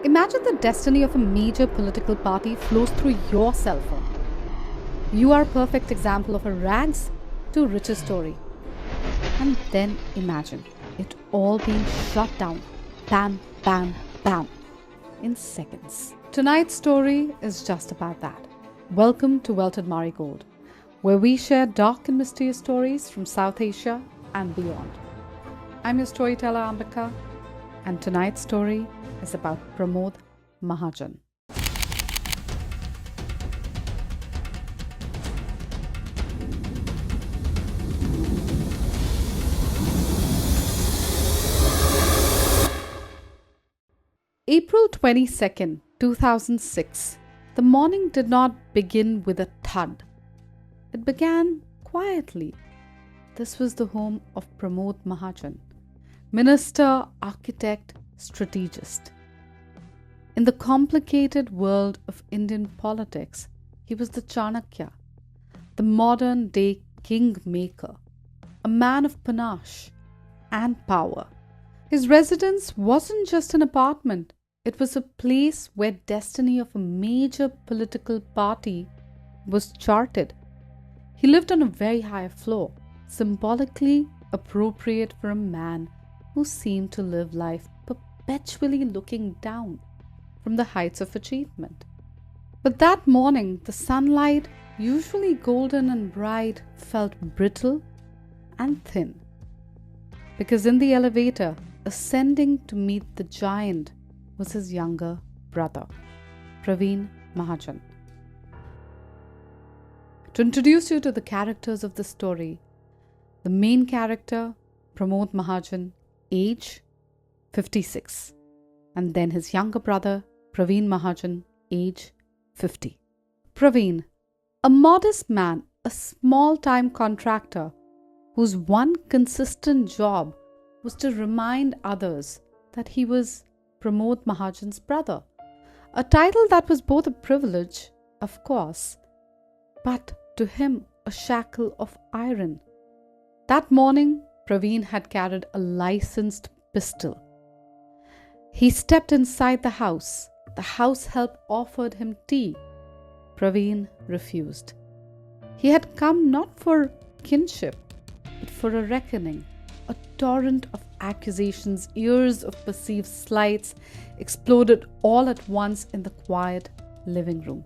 Imagine the destiny of a major political party flows through your cell phone. You are a perfect example of a rags to riches story. And then imagine it all being shut down. Bam, bam, bam. In seconds. Tonight's story is just about that. Welcome to Welted Marigold, where we share dark and mysterious stories from South Asia and beyond. I'm your storyteller Ambika, and tonight's story is about Pramod Mahajan. April 22nd, 2006. The morning did not begin with a thud. It began quietly. This was the home of Pramod Mahajan, minister, architect, strategist. In the complicated world of Indian politics, he was the Chanakya, the modern-day kingmaker, a man of panache and power. His residence wasn't just an apartment. It was a place where destiny of a major political party was charted. He lived on a very high floor, symbolically appropriate for a man who seemed to live life perpetually looking down from the heights of achievement. But that morning, the sunlight, usually golden and bright, felt brittle and thin. Because in the elevator, ascending to meet the giant, was his younger brother, Pramod Mahajan. To introduce you to the characters of the story, the main character, Pramod Mahajan, age 56, and then his younger brother, Pramod Mahajan, age 50. Praveen, a modest man, a small-time contractor whose one consistent job was to remind others that he was Pramod Mahajan's brother, a title that was both a privilege, of course, but to him a shackle of iron. That morning, Praveen had carried a licensed pistol. He stepped inside the house. The house help offered him tea. Praveen refused. He had come not for kinship, but for a reckoning. A torrent of accusations, years of perceived slights, exploded all at once in the quiet living room.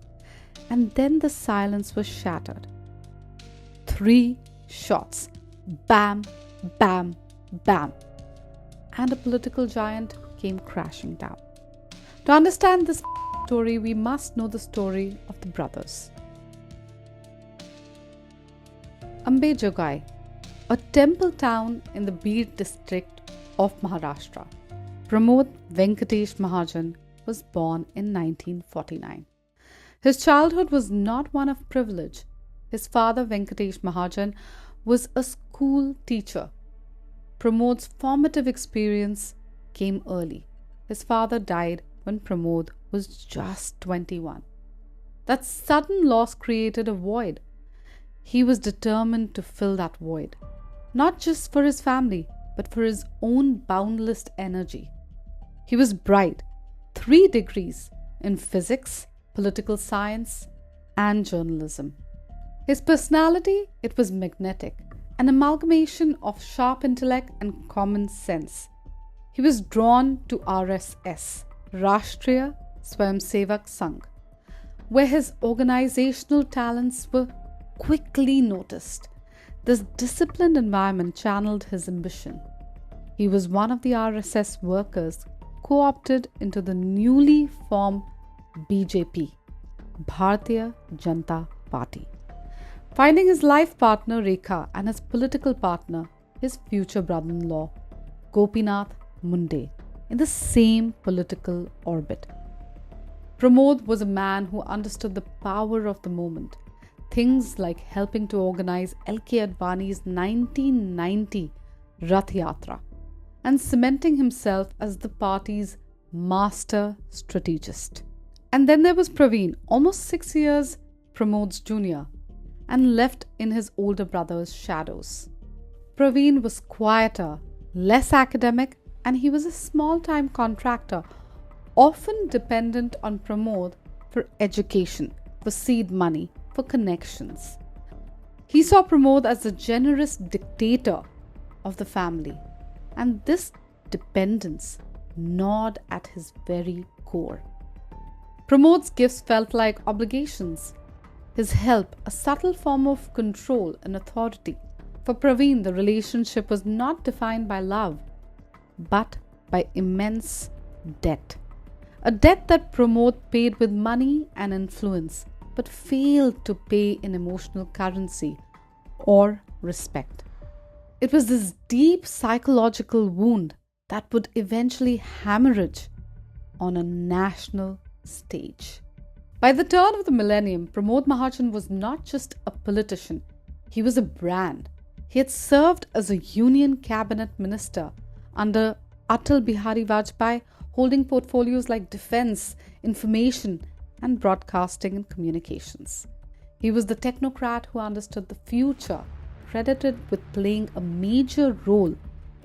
And then the silence was shattered. 3 shots. Bam, bam, bam. And a political giant came crashing down. To understand this story, we must know the story of the brothers. Ambejogai, a temple town in the Beed district of Maharashtra. Pramod Venkatesh Mahajan was born in 1949. His childhood was not one of privilege. His father, Venkatesh Mahajan, was a school teacher. Pramod's formative experience came early. His father died when Pramod was just 21. That sudden loss created a void. He was determined to fill that void, not just for his family, but for his own boundless energy. He was bright, 3 degrees in physics, political science, and journalism. His personality, it was magnetic, an amalgamation of sharp intellect and common sense. He was drawn to RSS, Rashtriya Swayamsevak Sangh, where his organizational talents were quickly noticed. This disciplined environment channeled his ambition. He was one of the RSS workers co-opted into the newly formed BJP, Bharatiya Janata Party. Finding his life partner Rekha and his political partner, his future brother-in-law, Gopinath Munde, in the same political orbit. Pramod was a man who understood the power of the moment. Things like helping to organize L.K. Advani's 1990 Rath Yatra and cementing himself as the party's master strategist. And then there was Praveen, almost 6 years Pramod's junior, and left in his older brother's shadows. Praveen was quieter, less academic, and he was a small-time contractor, often dependent on Pramod for education, for seed money, for connections. He saw Pramod as the generous dictator of the family, and this dependence gnawed at his very core. Pramod's gifts felt like obligations. His help, a subtle form of control and authority. For Praveen, the relationship was not defined by love, but by immense debt. A debt that Pramod paid with money and influence, but failed to pay in emotional currency or respect. It was this deep psychological wound that would eventually hemorrhage on a national stage. By the turn of the millennium, Pramod Mahajan was not just a politician, he was a brand. He had served as a Union Cabinet Minister under Atal Bihari Vajpayee, holding portfolios like defense, information, and broadcasting and communications. He was the technocrat who understood the future, credited with playing a major role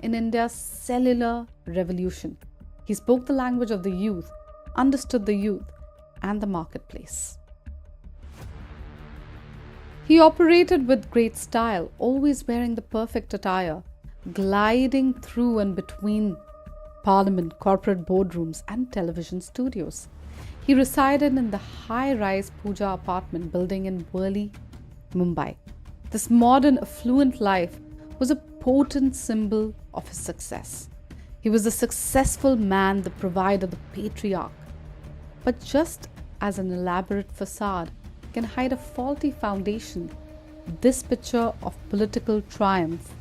in India's cellular revolution. He spoke the language of the youth, understood the youth and the marketplace. He operated with great style, always wearing the perfect attire, gliding through and between parliament, corporate boardrooms, and television studios. He resided in the high-rise Puja apartment building in Rivalry, Mumbai. This modern, affluent life was a potent symbol of his success. He was a successful man, the provider, the patriarch. But just as an elaborate facade can hide a faulty foundation, this picture of political triumph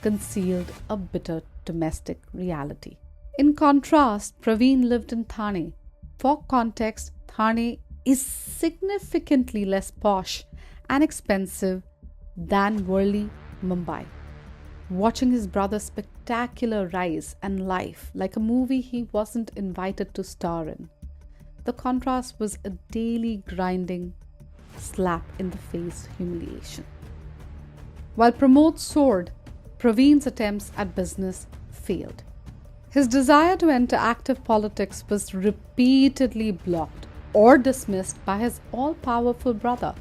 concealed a bitter domestic reality. In contrast, Praveen lived in Thane. For context, Thane is significantly less posh and expensive than Rivalry, Mumbai. Watching his brother's spectacular rise and life like a movie he wasn't invited to star in, the contrast was a daily grinding slap in the face humiliation. While Pramod soared, Praveen's attempts at business failed. His desire to enter active politics was repeatedly blocked or dismissed by his all-powerful brother.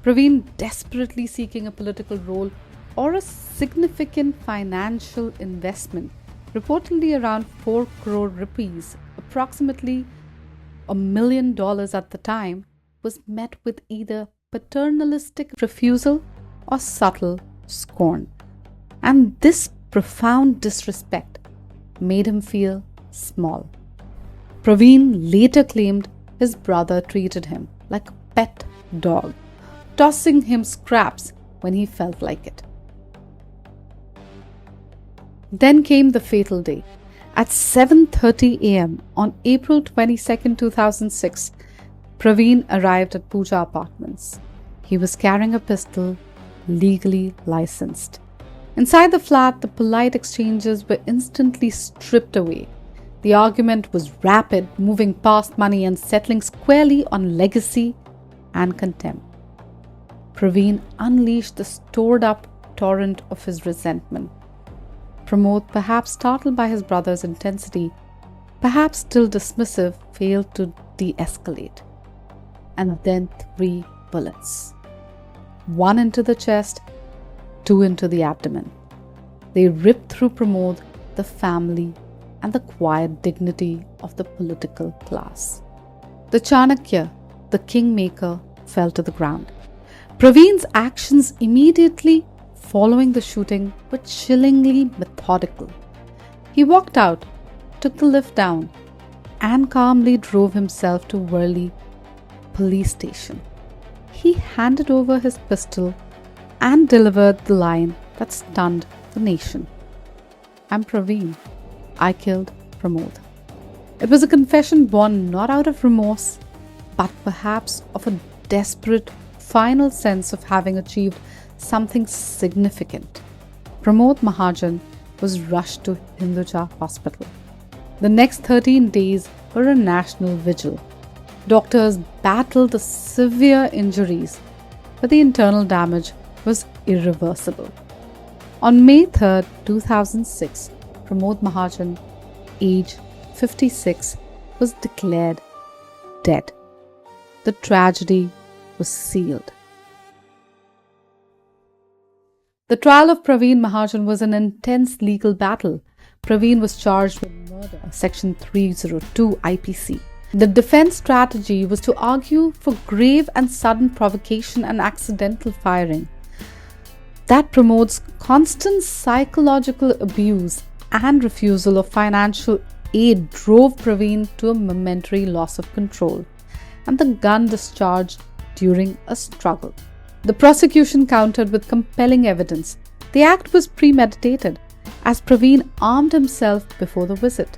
Praveen, desperately seeking a political role or a significant financial investment, reportedly around 4 crore rupees, approximately $1 million at the time, was met with either paternalistic refusal or subtle scorn. And this profound disrespect made him feel small. Praveen later claimed his brother treated him like a pet dog, tossing him scraps when he felt like it. Then came the fatal day. At 7:30 a.m. on April 22, 2006, Praveen arrived at Puja Apartments. He was carrying a pistol, legally licensed. Inside the flat, the polite exchanges were instantly stripped away. The argument was rapid, moving past money and settling squarely on legacy and contempt. Praveen unleashed the stored-up torrent of his resentment. Pramod, perhaps startled by his brother's intensity, perhaps still dismissive, failed to de-escalate. And then 3 bullets. 1 into the chest, 2 into the abdomen. They ripped through Pramod, the family, and the quiet dignity of the political class. The Chanakya, the kingmaker, fell to the ground. Praveen's actions immediately following the shooting were chillingly methodical. He walked out, took the lift down, and calmly drove himself to Rivalry police station. He handed over his pistol and delivered the line that stunned the nation. "I'm Praveen. I killed Pramod." It was a confession born not out of remorse, but perhaps of a desperate final sense of having achieved something significant. Pramod Mahajan was rushed to Hinduja Hospital. The next 13 days were a national vigil. Doctors battled the severe injuries, but the internal damage was irreversible. On May 3, 2006, Pramod Mahajan, age 56, was declared dead. The tragedy was sealed. The trial of Pramod Mahajan was an intense legal battle. Praveen was charged with murder, Section 302 IPC. The defense strategy was to argue for grave and sudden provocation and accidental firing. That Pramod's constant psychological abuse and refusal of financial aid drove Praveen to a momentary loss of control, and the gun discharged during a struggle. The prosecution countered with compelling evidence. The act was premeditated, as Praveen armed himself before the visit.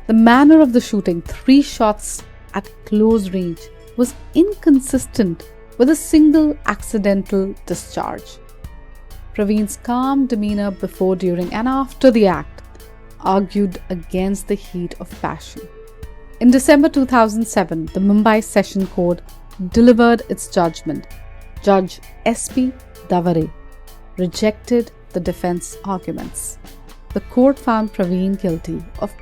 The manner of the shooting, 3 shots at close range, was inconsistent with a single accidental discharge. Praveen's calm demeanor before, during, and after the act argued against the heat of passion. In December 2007, the Mumbai Session Court delivered its judgment. Judge S.P. Davare rejected the defense arguments. The court found Praveen guilty of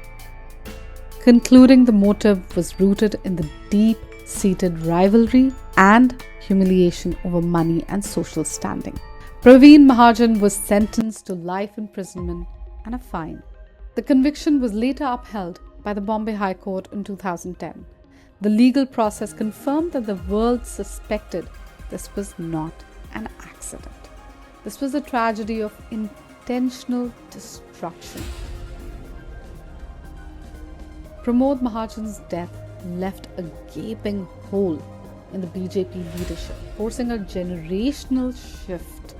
concluding the motive was rooted in the deep-seated rivalry and humiliation over money and social standing. Pramod Mahajan was sentenced to life imprisonment and a fine. The conviction was later upheld by the Bombay High Court in 2010. The legal process confirmed that the world suspected this was not an accident. This was a tragedy of intentional destruction. Pramod Mahajan's death left a gaping hole in the BJP leadership, forcing a generational shift.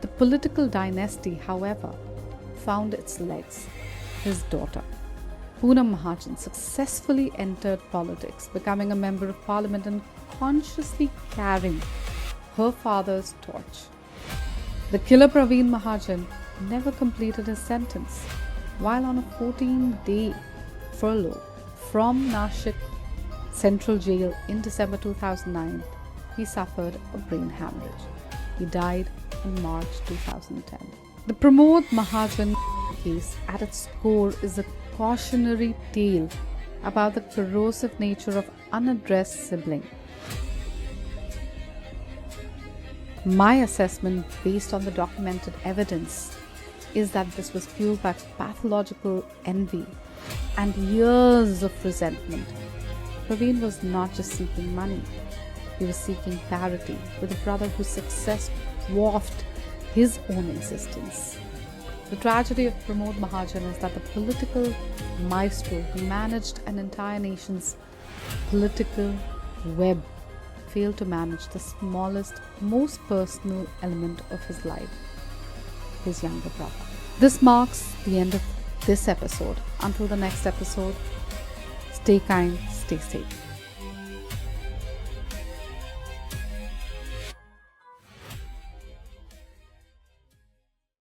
The political dynasty, however, found its legs. His daughter, Poonam Mahajan, successfully entered politics, becoming a member of parliament and consciously carrying her father's torch. The killer Pramod Mahajan never completed his sentence. While on a 14-day furlough from Nashik Central Jail in December 2009, he suffered a brain hemorrhage. He died in March 2010. The Pramod Mahajan case at its core is a cautionary tale about the corrosive nature of unaddressed sibling. My assessment, based on the documented evidence, is that this was fueled by pathological envy and years of resentment. Praveen was not just seeking money, he was seeking parity with a brother whose success dwarfed his own existence. The tragedy of Pramod Mahajan is that the political maestro who managed an entire nation's political web failed to manage the smallest, most personal element of his life, his younger brother. This marks the end of this episode. Until the next episode, stay kind, stay safe.